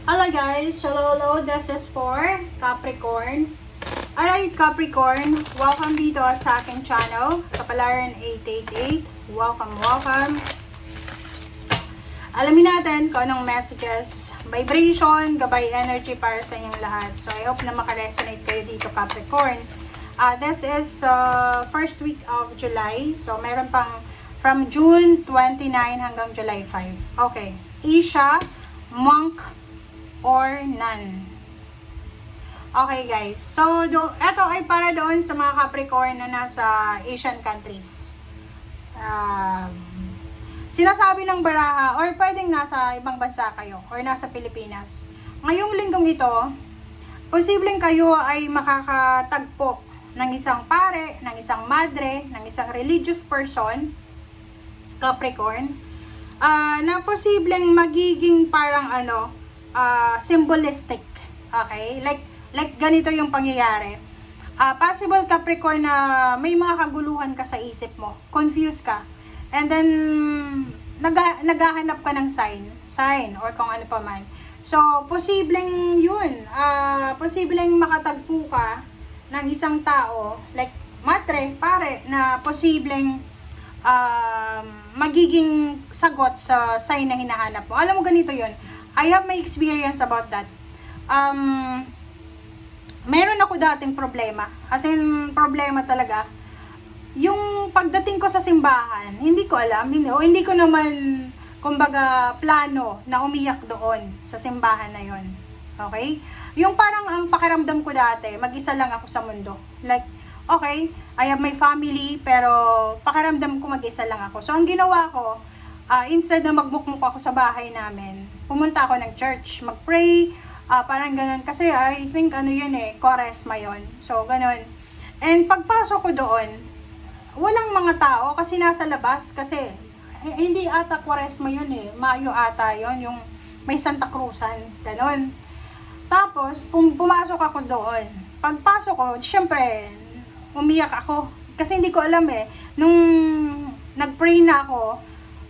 Hello guys, hello, this is for Capricorn. Alright Capricorn, welcome dito sa aking channel, Kapalaran 888. Welcome. Alamin natin kung anong messages, vibration, gabay energy para sa inyong lahat. So I hope na makaresonate kayo dito Capricorn. This is first week of July. So meron pang from June 29 hanggang July 5. Okay, Isha, Monk, or none. Okay guys, so ito ay para doon sa mga Capricorn na nasa Asian countries. Sinasabi ng baraha or pwedeng nasa ibang bansa kayo or nasa Pilipinas. Ngayong linggong ito, posibleng kayo ay makakatagpo ng isang pare, ng isang madre, ng isang religious person, Capricorn, na posibleng magiging parang symbolistic. Okay? Like ganito yung pangyayari. Possible Capricorn na may mga kaguluhan ka sa isip mo. Confused ka. And then naghahanap ka ng sign or kung ano pa man. So, posibleng yun. Posibleng makatagpo ka ng isang tao, like matre, pare, na posibleng magiging sagot sa sign na hinahanap mo. Alam mo ganito yun. I have my experience about that. Meron ako dating problema. As in, problema talaga. Yung pagdating ko sa simbahan, hindi ko alam. Hindi ko naman, kumbaga, plano na umiyak doon sa simbahan na yon. Okay? Yung parang ang pakiramdam ko dati, mag-isa lang ako sa mundo. Like, okay, I have my family, pero pakiramdam ko mag-isa lang ako. So, ang ginawa ko, instead na magmukmuk ako sa bahay namin, pumunta ako ng church, mag-pray, parang ganun. Kasi I think Quaresma yun. So, ganun. And pagpasok ko doon, walang mga tao kasi nasa labas. Kasi, hindi ata Quaresma yun Mayo ata yun, yung may Santa Cruzan, ganun. Tapos, pumasok ako doon. Pagpasok ko, syempre, umiyak ako. Kasi hindi ko alam nung nag-pray na ako,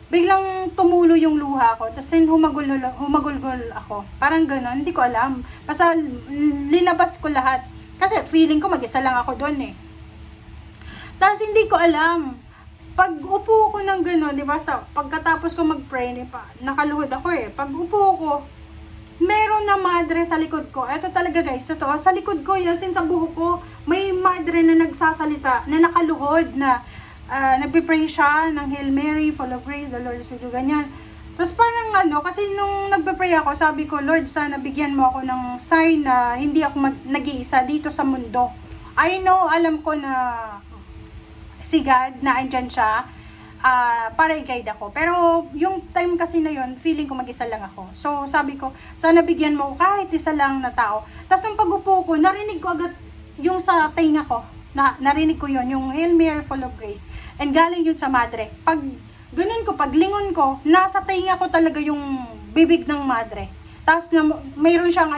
biglang tumulo yung luha ko, tapos humagulgol ako. Parang gano'n, hindi ko alam. Basta linabas ko lahat. Kasi feeling ko mag-isa lang ako doon Tapos hindi ko alam. Pag upo ko ng gano'n, di ba, pagkatapos ko mag-pray, nakaluhod ako Pag upo ko, meron na madre sa likod ko. Ito talaga guys, totoo. Sa likod ko, sin sa buhok ko, may madre na nagsasalita, na nakaluhod, na nagpipray siya ng Hail Mary, full of grace, the Lord is with you, ganyan. Tapos parang kasi nung nagpipray ako, sabi ko, Lord, sana bigyan mo ako ng sign na hindi ako nag-iisa dito sa mundo. I know, alam ko na si God, na andyan siya, para i-guide ako. Pero yung time kasi na yun, feeling ko mag-isa lang ako. So sabi ko, sana bigyan mo kahit isa lang na tao. Tapos nung pag-upo ko, narinig ko agad yung sa tenga ko. Narinig ko yun, yung Hail Mary full of grace. And galing yun sa madre. Pag ganun ko, pag lingon ko, nasa tenga ko talaga yung bibig ng madre. Tapos mayroon siyang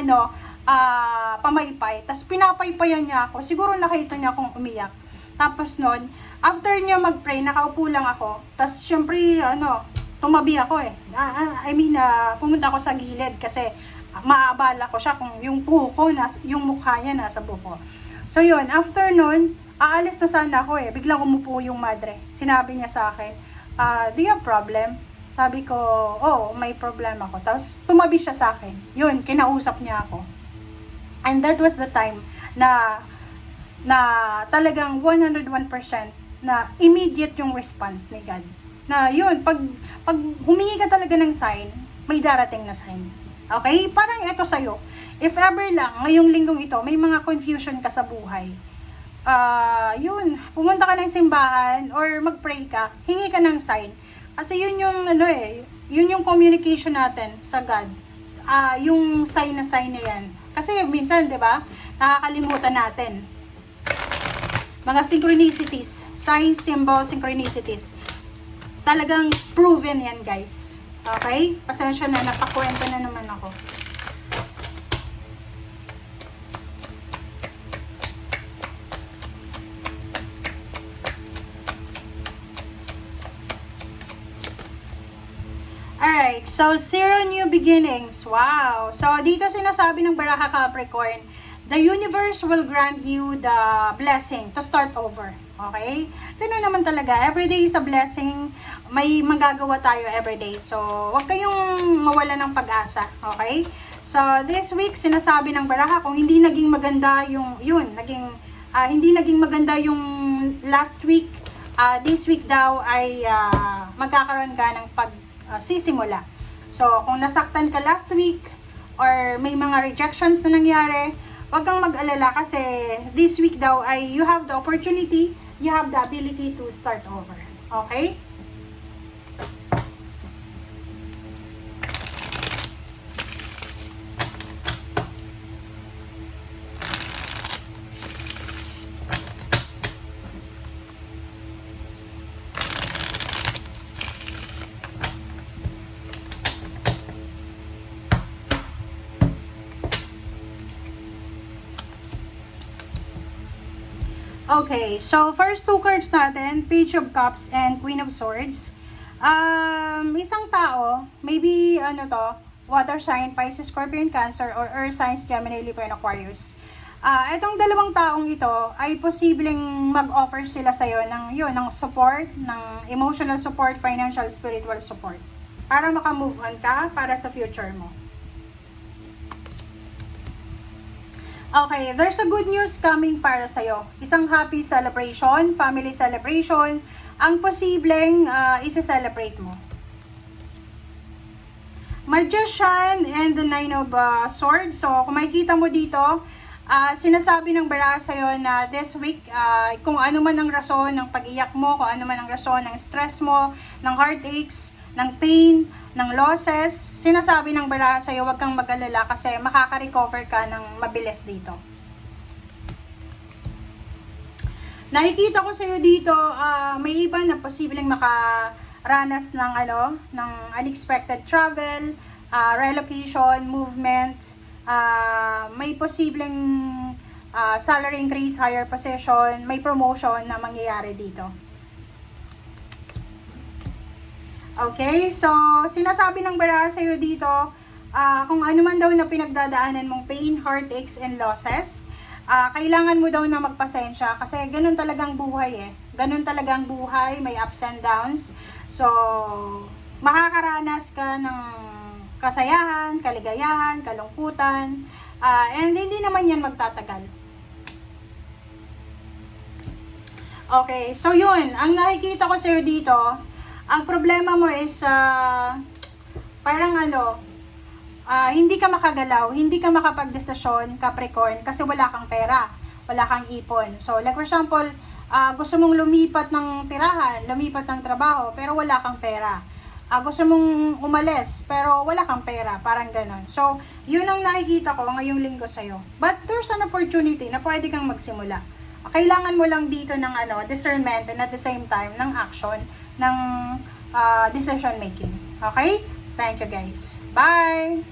pamaypay. Tapos pinapaypayan niya ako. Siguro nakita niya akong umiyak. Tapos nun, after niya mag-pray, nakaupo lang ako. Tapos syempre, tumabi ako pumunta ako sa gilid kasi maabala ko siya kung yung buhok ko, yung mukha niya nasa buhok ko. So yun, after nun, aalis na sana ako biglang umupo yung madre. Sinabi niya sa akin, do you have problem? Sabi ko, oh, may problem ako. Tapos tumabi siya sa akin. Yun, kinausap niya ako. And that was the time na talagang 101% na immediate yung response ni God. Na yun, pag humingi ka talaga ng sign, may darating na sign. Okay? Parang ito sa'yo. If ever lang, ngayong linggong ito, may mga confusion ka sa buhay. Yun, pumunta ka ng simbahan or mag-pray ka, hingi ka ng sign. Kasi yun yung, yun yung communication natin sa God. Yung sign na yan. Kasi minsan, di ba, nakakalimutan natin. Mga synchronicities, signs, symbol, synchronicities. Talagang proven yan, guys. Okay? Pasensya na, napakwento na naman ako. Alright, So, 0 new beginnings. Wow. So, dito sinasabi ng Baraha Capricorn, the universe will grant you the blessing to start over. Okay? Ganun naman talaga. Everyday is a blessing. May magagawa tayo everyday. So, wag kayong mawala ng pag-asa. Okay? So, this week, sinasabi ng Baraha, kung hindi naging maganda hindi naging maganda yung last week, this week daw ay magkakaroon ka ng pagsisimula. So, kung nasaktan ka last week or may mga rejections na nangyari, huwag kang mag-alala kasi this week daw ay you have the opportunity, you have the ability to start over. Okay? Okay, so first two cards natin, Page of Cups and Queen of Swords. Isang tao, maybe water sign, Pisces, Scorpion, Cancer, or Earth signs, Gemini, Libra, and Aquarius. Itong dalawang taong ito ay posibleng mag-offer sila sa'yo ng support, ng emotional support, financial, spiritual support. Para maka-move on ka para sa future mo. Okay, there's a good news coming para sa'yo. Isang happy celebration, family celebration, ang posibleng isi-celebrate mo. Magician and the Nine of Swords. So, kung makikita mo dito, sinasabi ng Baraha sa'yo na this week, kung ano man ang rason ng pag-iyak mo, kung ano man ang rason ng stress mo, ng heartaches, ng pain, ng losses, sinasabi ng Baraha sa'yo, huwag kang mag-alala kasi makaka-recover ka ng mabilis dito. Nakikita ko sa'yo dito, may iba na posibleng makaranas ng unexpected travel, relocation, movement, may posibleng salary increase, higher position, may promotion na mangyayari dito. Okay, so sinasabi ng Baraha sa'yo dito, kung ano man daw na pinagdadaanan mong pain, heartaches, and losses, kailangan mo daw na magpasensya kasi ganun talagang buhay eh. Ganun talagang buhay, may ups and downs. So, makakaranas ka ng kasayahan, kaligayahan, kalungkutan, and hindi naman yan magtatagal. Okay, so yun, ang nakikita ko sa'yo dito, ang problema mo is parang hindi ka makagalaw, hindi ka makapagdesisyon, Capricorn, kasi wala kang pera, wala kang ipon. So, like for example, gusto mong lumipat ng tirahan, lumipat ng trabaho, pero wala kang pera. Gusto mong umalis, pero wala kang pera, parang ganon. So, yun ang nakikita ko ngayong linggo sa'yo. But there's an opportunity na pwede kang magsimula. Kailangan mo lang dito ng discernment and at the same time, ng action, ng decision making. Okay? Thank you guys. Bye!